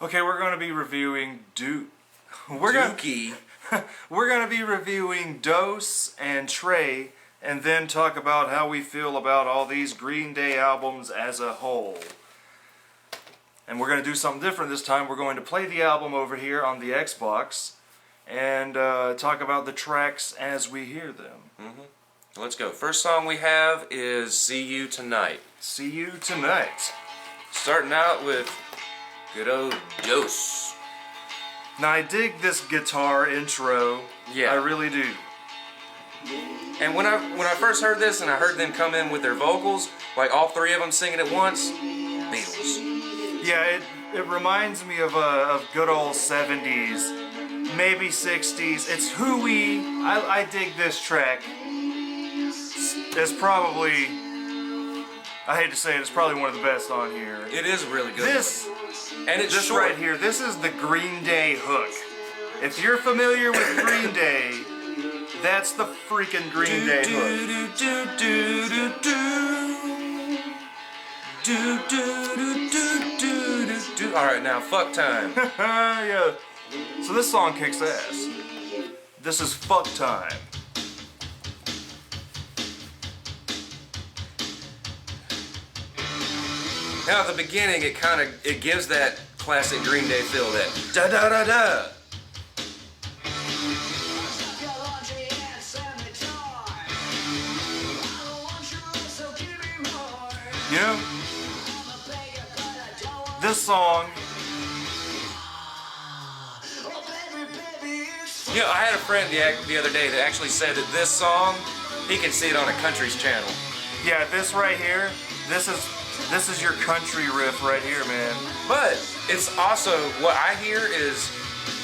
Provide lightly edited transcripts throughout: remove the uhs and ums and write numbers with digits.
Okay, we're going to be reviewing Dookie. we're going to be reviewing Dose and Trey, and then talk about how we feel about all these Green Day albums as a whole. And we're going to do something different this time. We're going to play the album over here on the Xbox and talk about the tracks as we hear them. Let's go. First song we have is See You Tonight. See You Tonight. Starting out with good old Dose. Now I dig this guitar intro. Yeah. I really do. And when I first heard this and I heard them come in with their vocals, like all three of them singing at once, Beatles. Yeah, it reminds me of good old 70s, maybe 60s. It's hooey. I dig this track. It's probably, I hate to say it, it's probably one of the best on here. It is really good. And it's this short. Right here, this is the Green Day hook. If you're familiar with Green Day, that's the freaking Green Day hook. Alright, now fuck time. Yeah. So this song kicks ass. This is Fuck Time. Now at the beginning it gives that classic Green Day feel, that da da da da. You know, this song. You know, I had a friend the other day that actually said that this song, he can see it on a country's channel. Yeah, this right here, this is your country riff right here, man. But it's also, what I hear is,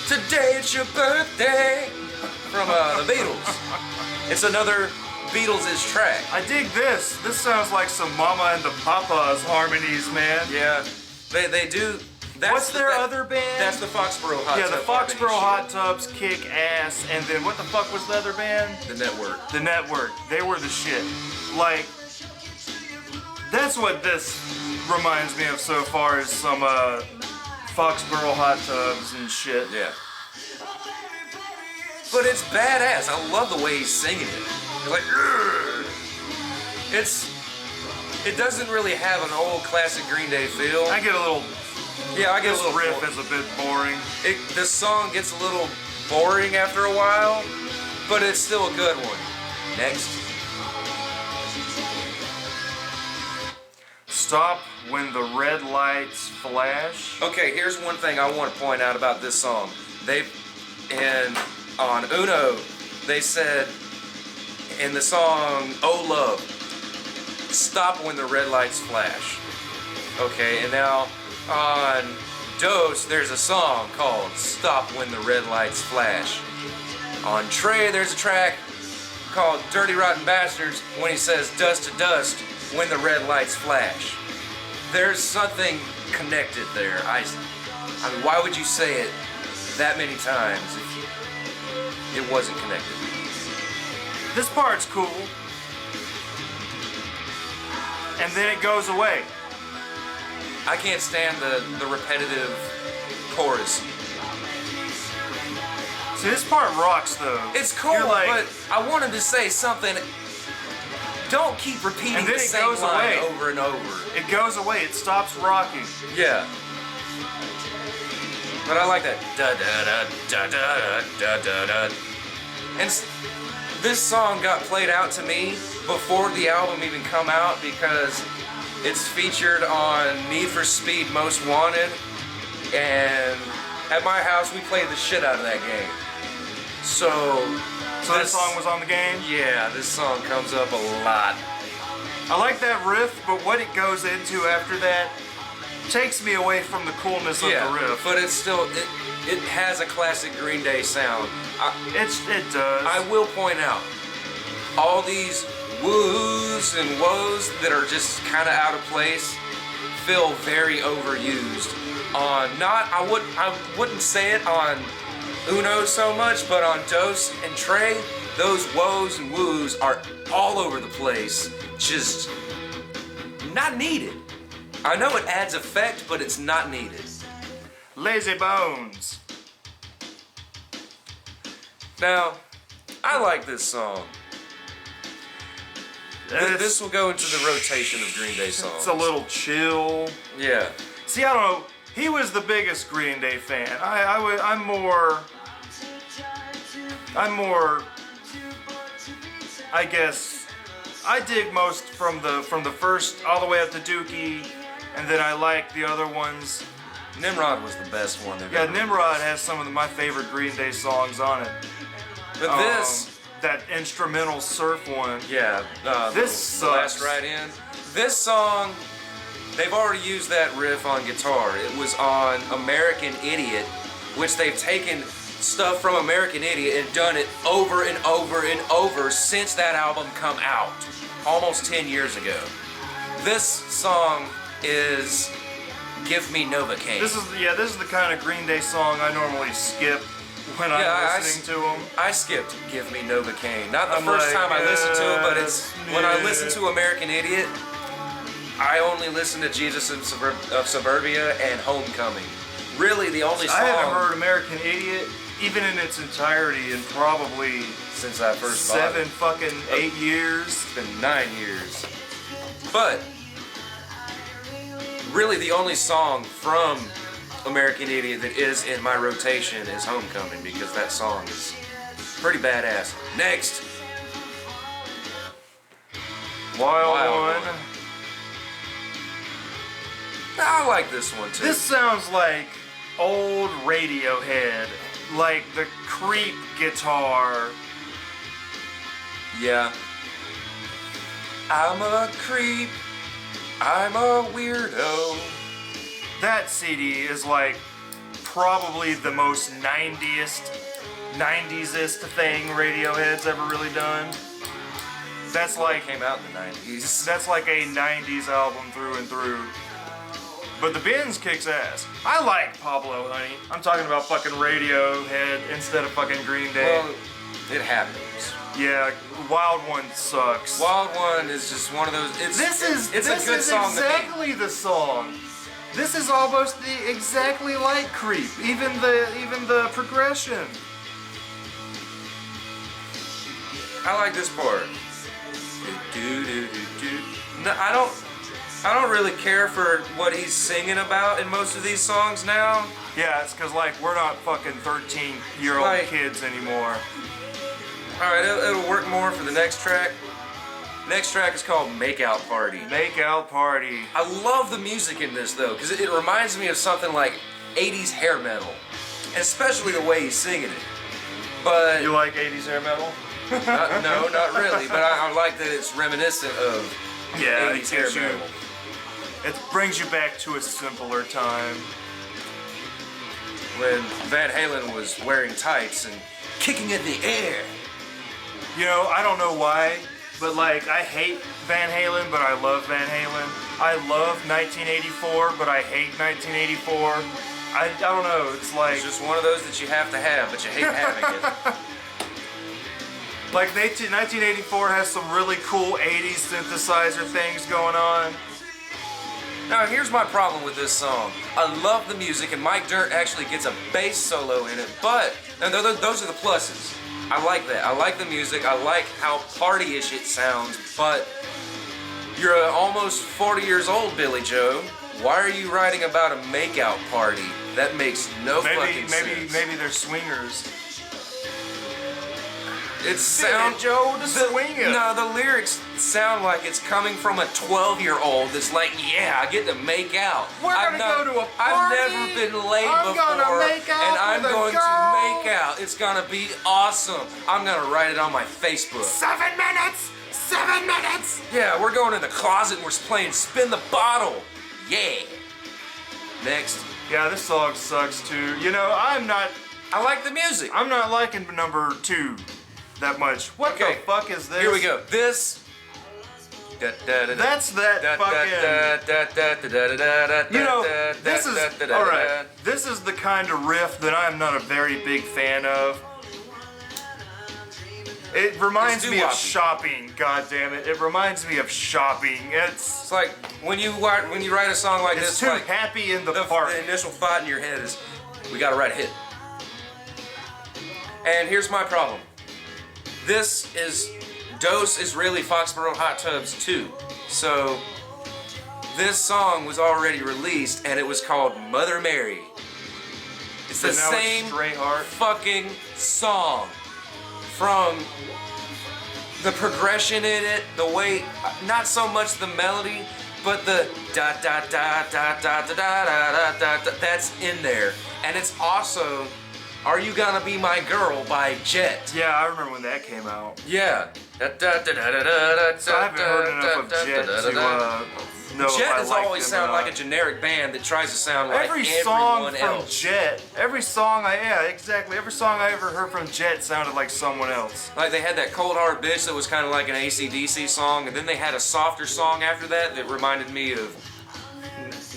today it's your birthday, from the Beatles. It's another Beatles' track. I dig this. This sounds like some Mama and the Papas harmonies, man. Yeah, they do. What's their other band? That's the Foxborough Hot Tubs. Yeah, the Foxborough Hot Tubs kick ass. And then what the fuck was the other band? The Network. The Network. They were the shit. Like, that's what this reminds me of so far, is some Foxborough Hot Tubs and shit. Yeah. But it's badass. I love the way he's singing it. You're like, Urgh! It doesn't really have an old classic Green Day feel. I get a little. Yeah, I get this a little riff is a bit boring. This song gets a little boring after a while, but it's still a good one. Next. Stop when the red lights flash. Okay, here's one thing I want to point out about this song. On Uno, they said in the song Oh Love, stop when the red lights flash. Okay, and now on Dose, there's a song called Stop When the Red Lights Flash. On Trey, there's a track called Dirty Rotten Bastards when he says dust to dust when the red lights flash. There's something connected there. I mean, why would you say it that many times if it wasn't connected? This part's cool. And then it goes away. I can't stand the repetitive chorus. See, this part rocks though. It's cool, but I wanted to say something. Don't keep repeating the same line over and over. It goes away. It stops rocking. Yeah. But I like that. Da da da da da da da da. And this song got played out to me before the album even come out because it's featured on Need for Speed Most Wanted, and at my house we played the shit out of that game. So this song was on the game? Yeah, this song comes up a lot. I like that riff, but what it goes into after that takes me away from the coolness of the riff. But it's still, it has a classic Green Day sound. It does. I will point out, all these woos and woes that are just kind of out of place feel very overused. I wouldn't say it on Uno so much, but on Dose and Trey, those woes and woos are all over the place. Just not needed. I know it adds effect, but it's not needed. Lazy Bones. Now, I like this song. This will go into the rotation of Green Day songs. It's a little chill. Yeah. See, I don't know. He was the biggest Green Day fan. I'm more. I guess I dig most from the first all the way up to Dookie, and then I like the other ones. Nimrod was the best one. Yeah, Nimrod has some of my favorite Green Day songs on it. But this, that instrumental surf one. yeah, this the last sucks. ride in. This song, they've already used that riff on guitar. It was on American Idiot, which they've taken stuff from American Idiot and done it over and over and over since that album come out, almost 10 years ago. This song is Give Me Novocaine. This is the kind of Green Day song I normally skip when I'm listening to them. I skipped Give Me Novocaine. Not the I'm first like, time I listened to it, but it's when I yeah. listen to American Idiot, I only listen to Jesus of Suburbia and Homecoming. Really, the only song I haven't heard American Idiot even in its entirety in probably since I first bought it. 8 years. It's been 9 years. But really, the only song from American Idiot that is in my rotation is Homecoming, because that song is pretty badass. Next, Wild One. I like this one too. This sounds like old Radiohead, like the Creep guitar. Yeah. I'm a creep. I'm a weirdo. That CD is like probably the most 90s-est thing Radiohead's ever really done. That's like Came out in the 90s. that's like a 90s album through and through. But the Benz kicks ass. I like Pablo Honey. I'm talking about fucking Radiohead instead of fucking Green Day. Well, it happens. Yeah, Wild One sucks. Wild One is just one of those. It's a good song. Exactly the song. This is almost exactly like Creep. Even the progression. I like this part. No, I don't really care for what he's singing about in most of these songs now. Yeah, it's because like we're not fucking 13-year-old Like- kids anymore. All right, it'll work more for the next track. Next track is called Make Out Party. Make Out Party. I love the music in this though, because it reminds me of something like 80s hair metal, and especially the way he's singing it. But You like 80s hair metal? no, not really. But I like that it's reminiscent of Yeah, 80s hair metal. It brings you back to a simpler time. When Van Halen was wearing tights and kicking in the air. You know, I don't know why, but like I hate Van Halen, but I love Van Halen. I love 1984, but I hate 1984. I don't know. It's like It's just one of those that you have to have, but you hate having it. like 1984 has some really cool 80s synthesizer things going on. Now here's my problem with this song. I love the music, and Mike Dirt actually gets a bass solo in it, but and those are the pluses. I like that. I like the music. I like how party-ish it sounds, but you're almost 40 years old, Billy Joe. Why are you writing about a makeout party? That makes no fucking sense. Maybe they're swingers. It sounds Joe the swinger. No, the lyrics sound like it's coming from a 12-year-old that's like, yeah, I get to make out. We're gonna go to a I've party. never been laid I'm before, gonna make out and I'm with a going girl. to make out. It's gonna be awesome. I'm gonna write it on my Facebook. 7 minutes. 7 minutes. Yeah, we're going in the closet and we're playing Spin the Bottle. Yeah. Next. Yeah, this song sucks too. You know, I like the music. I'm not liking number 2 that much. What Okay. the fuck is this? Here we go. This. That's that fucking. You know, this is all right. This is the kind of riff that I'm not a very big fan of. It reminds It's me of doo-woppy. shopping. God damn it! It reminds me of shopping. It's like when you write a song like It's this, too like happy in the the park. initial thought in your head is, we gotta write a hit. And here's my problem. Dose is really Foxborough Hot Tubs 2. So this song was already released and it was called Mother Mary. It's the So now it's same Stray Heart. fucking song. From the progression in it, the way, not so much the melody, but the da da da da da da da da da da, that's in there. And it's also Are You Gonna Be My Girl by Jet. Yeah, I remember when that came out. Yeah. So I haven't heard enough of Jet to know if Jet I has like always them or sounded like not. a generic band that tries to sound like Every song everyone from else. Jet, every song I ever heard from Jet sounded like someone else. Like they had that Cold Hard Bitch that was kind of like an AC/DC song, and then they had a softer song after that that reminded me of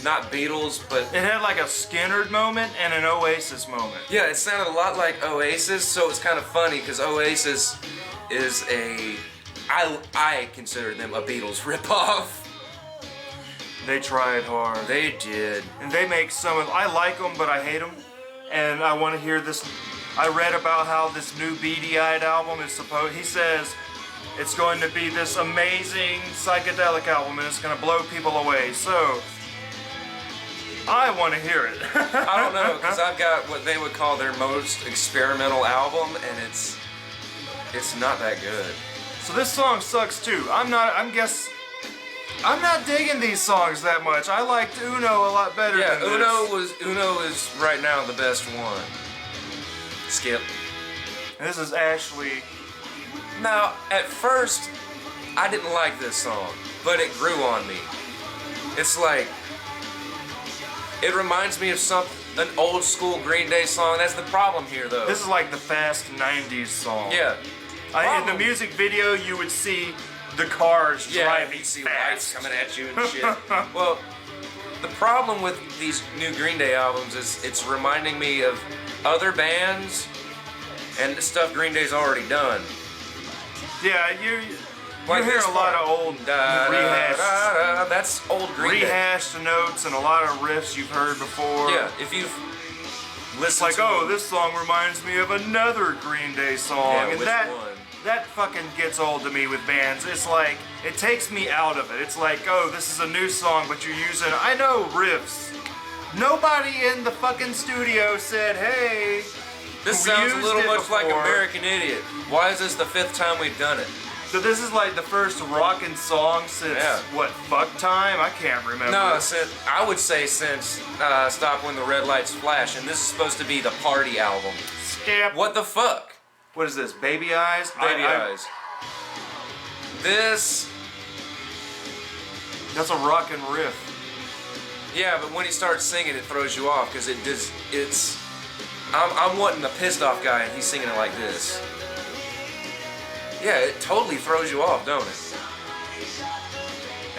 not Beatles, but It had like a Skynyrd moment and an Oasis moment. yeah, it sounded a lot like Oasis. So it's kind of funny because Oasis is I consider them a Beatles ripoff. They tried hard. They did. And they make some of, I like them, but I hate them. And I want to hear this. I read about how this new Beady Eyed album is he says it's going to be this amazing psychedelic album and it's going to blow people away. So, I want to hear it. I don't know because I've got what they would call their most experimental album, and it's not that good. So this song sucks too. I'm not digging these songs that much. I liked Uno a lot better Yeah, than this. Uno is right now the best one. Skip. And this is Ashley. Now, at first, I didn't like this song, but it grew on me. It's like, it reminds me of an old school Green Day song. That's the problem here, though. This is like the fast 90s song. Yeah. In the music video, you would see the cars driving you see fast. lights coming at you and shit. Well, the problem with these new Green Day albums is it's reminding me of other bands and the stuff Green Day's already done. Yeah, you Like hear this a lot part. of old rehashed. That's old Green Day. rehashed notes and a lot of riffs you've heard before. Yeah, if you've It's listened like, to oh, this song reminds me of another Green Day song. Yeah, and which one? that fucking gets old to me with bands. It's like, it takes me out of it. It's like, oh, this is a new song, but you're using, I know riffs. Nobody in the fucking studio said, hey, This we sounds a used little it much like before. American Idiot. Why is this the 5th time we've done it? So this is like the first rockin' song since, Yeah. what, fuck time? I can't remember. No, I would say since Stop When the Red Lights Flash, and this is supposed to be the party album. Skip. What the fuck? What is this, Baby Eyes? Baby Eyes. This, That's a rockin' riff. yeah, but when he starts singing, it throws you off because I'm wanting the pissed off guy, and he's singing it like this. Yeah, it totally throws you off, don't it?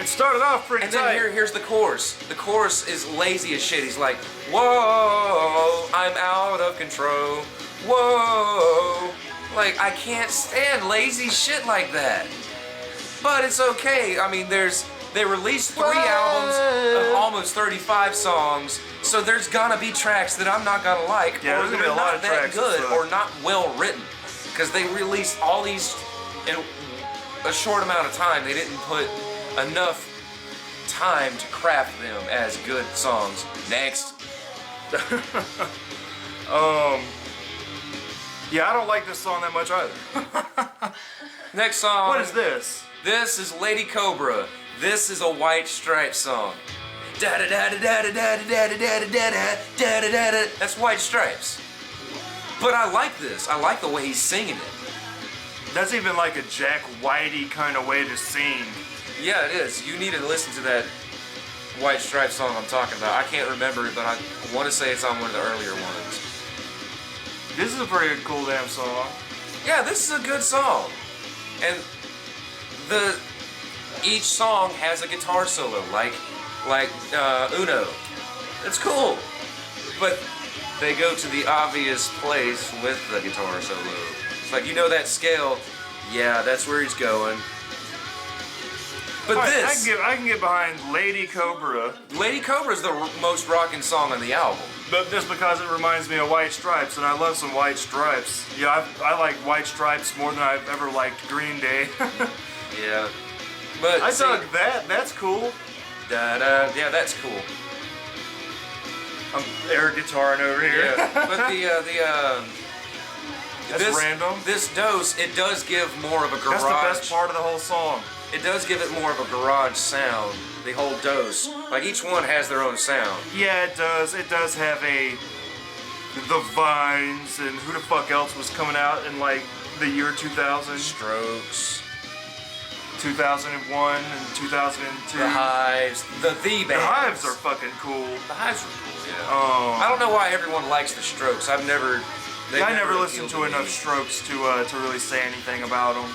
It started off pretty And then tight. here's the chorus. The chorus is lazy as shit. He's like, whoa, I'm out of control. Whoa. Like, I can't stand lazy shit like that. But it's okay. I mean, they released 3 albums of almost 35 songs, so there's gonna be tracks that I'm not gonna like, Yeah, or there's gonna they're be a lot not of that tracks that good, suck. or not well written. Because they released all these in a short amount of time. They didn't put enough time to craft them as good songs. Next. Yeah, I don't like this song that much either. Next song. What is this? This is Lady Cobra. This is a White Stripes song. Da da da da da da da da da da da da da da da. That's White Stripes. But I like this. I like the way he's singing it. That's even like a Jack Whitey kind of way to sing. Yeah, it is. You need to listen to that White Stripes song I'm talking about. I can't remember it, but I want to say it's on one of the earlier ones. This is a pretty cool damn song. Yeah, this is a good song. And each song has a guitar solo, like Uno. It's cool. But they go to the obvious place with the guitar solo. It's like, you know that scale Yeah, that's where he's going. But Alright, this, I can get behind Lady Cobra, Lady Cobra is the most rocking song on the album. but just because it reminds me of White Stripes, and I love some White Stripes. Yeah, I like White Stripes more than I've ever liked Green Day. Yeah. But I see, dug that. That's cool. yeah, that's cool. I'm air guitaring over here. Yeah. But That's this, random. This dose, it does give more of a garage. That's the best part of the whole song. It does give it more of a garage sound. The whole dose, like each one has their own sound. Yeah, it does. It does have the Vines and who the fuck else was coming out in like the year 2000, Strokes, 2001, and 2002. the Hives, the bands. The Hives are fucking cool. The Hives are cool. Yeah. I don't know why everyone likes the Strokes. I never listened to enough Strokes to really say anything about them.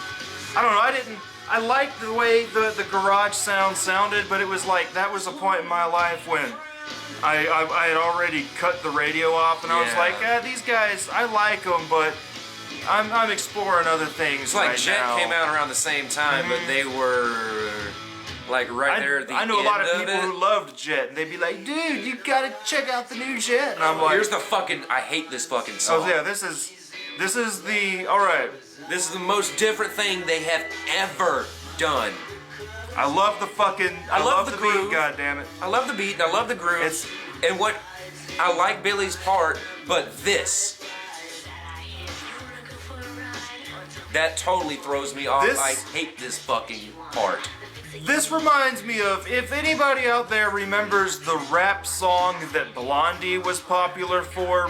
I don't know. I liked the way the garage sound sounded, but it was like that was a point in my life when I had already cut the radio off, and I was like, these guys, I like them, but I'm exploring other things. It's like right Jet now. came out around the same time, but they were like right there at the end. I know a lot of people it. who loved Jet, and they'd be like, dude, you gotta check out the new Jet. And I'm like, Here's the fucking. I hate this fucking song. oh yeah, this is the all right. This is the most different thing they have ever done. I love the fucking. I love the groove. beat. God damn it. I love the beat and I love the groove. And what I like Billy's part, but this that totally throws me off. I hate this fucking part. This reminds me of, if anybody out there remembers the rap song that Blondie was popular for,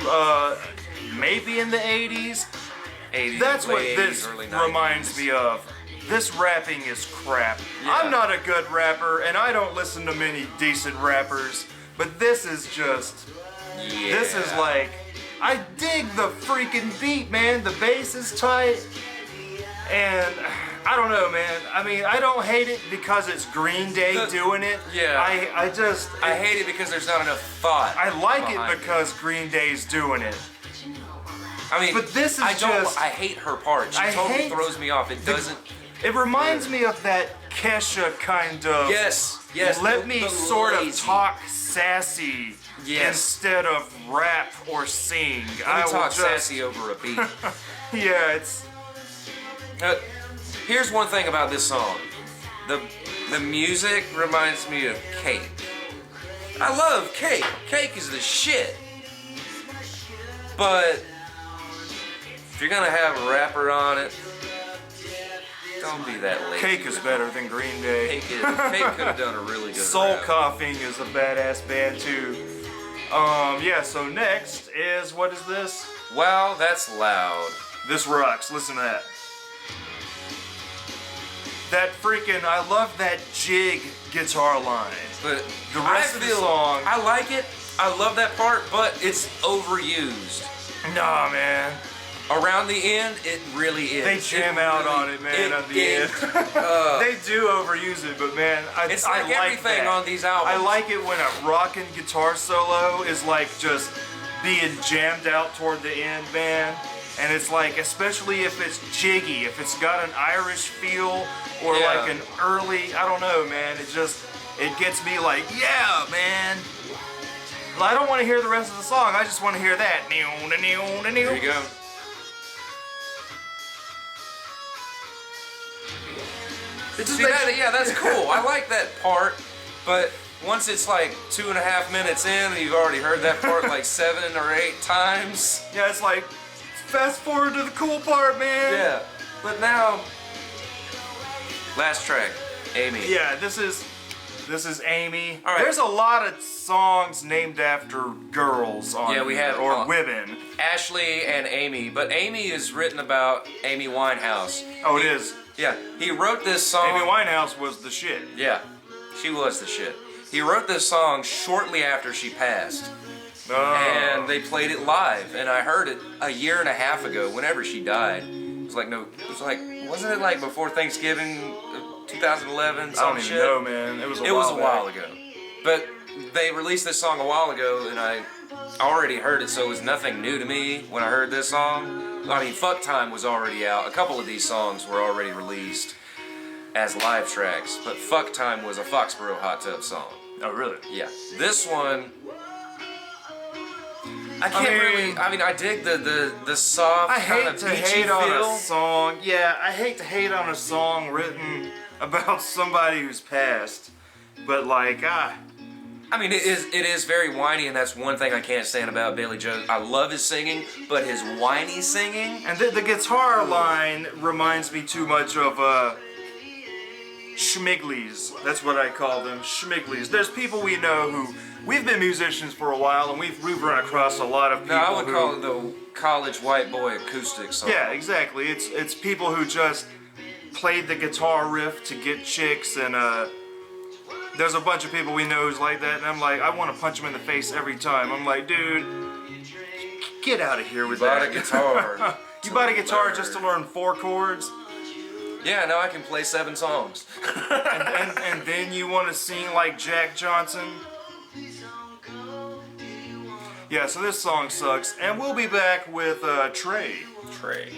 maybe in the 80s. 80s, That's what late this 80s, early 90s. reminds me of. This rapping is crap. Yeah. I'm not a good rapper, and I don't listen to many decent rappers, but this is just, Yeah. this is like, I dig the freaking beat, man. The bass is tight, and I don't know, man. I mean, I don't hate it because it's Green Day doing it. Yeah. I hate it because there's not enough thought. I like behind it because Green Day's doing it. I mean, but this is I hate her part. She totally throws me off. It doesn't. It reminds me of that Kesha kind of. Yes. Let me the sort lazy. of talk sassy instead of rap or sing. Let me talk sassy over a beat. Yeah, it's. Here's one thing about this song. The music reminds me of Cake. I love Cake. Cake is the shit. But if you're gonna have a rapper on it, don't be that lazy. Cake is better than Green Day. Cake could have done a really good Soul rap. Coughing is a badass band too. Yeah, so next is, what is this? Wow, that's loud. This rocks. Listen to that. That freaking, I love that jig guitar line. But The rest of the song. I like it. I love that part, but it's overused. Nah, man. Around the end, it really is. They jam out on it, man, at the end. They do overuse it, but man, It's I like everything that. on these albums. I like it when a rockin' guitar solo is like just being jammed out toward the end, man. And it's like, especially if it's jiggy, if it's got an Irish feel or like an early, I don't know, man. It gets me like, yeah, man. Well, I don't want to hear the rest of the song. I just want to hear that. There you go. See that? Yeah, that's cool. I like that part, but once it's like 2.5 minutes in, and you've already heard that part like 7 or 8 times. Yeah, it's like, fast forward to the cool part, man. Yeah, but now, last track, Amy. Yeah, this is Amy. All right. There's a lot of songs named after girls on Yeah, we here, have or women. Ashley and Amy, but Amy is written about Amy Winehouse. Oh, it is. Yeah, he wrote this song. Amy Winehouse was the shit. Yeah, she was the shit. He wrote this song shortly after she passed. And they played it live, and I heard it a 1.5 years ago, whenever she died. It was like, wasn't it like before Thanksgiving 2011? I don't even know, man. It was a while ago. But they released this song a while ago, and I already heard it, so it was nothing new to me when I heard this song. I mean, Fuck Time was already out. A couple of these songs were already released as live tracks, but Fuck Time was a Foxborough Hot Tub song. Oh, really? Yeah. This one, I dig the soft I kind hate of to beachy hate on feel. a song. Yeah, I hate to hate on a song written about somebody who's passed. But like, I mean, it is very whiny, and that's one thing I can't stand about Billy Joe. I love his singing, but his whiny singing. and the guitar line reminds me too much of schmigglies. That's what I call them, schmigglies. There's people we know who we've been musicians for a while, and we've run across a lot of people. No, I would who, call it the college white boy acoustic song. Yeah, exactly. It's people who just played the guitar riff to get chicks, and there's a bunch of people we know who's like that, and I'm like, I want to punch them in the face every time. I'm like, dude, get out of here with Bought that. a guitar. You bought a guitar learn. just to learn 4 chords, Yeah, now I can play 7 songs. and then you want to sing like Jack Johnson? Yeah, so this song sucks, and we'll be back with Trey. Trey.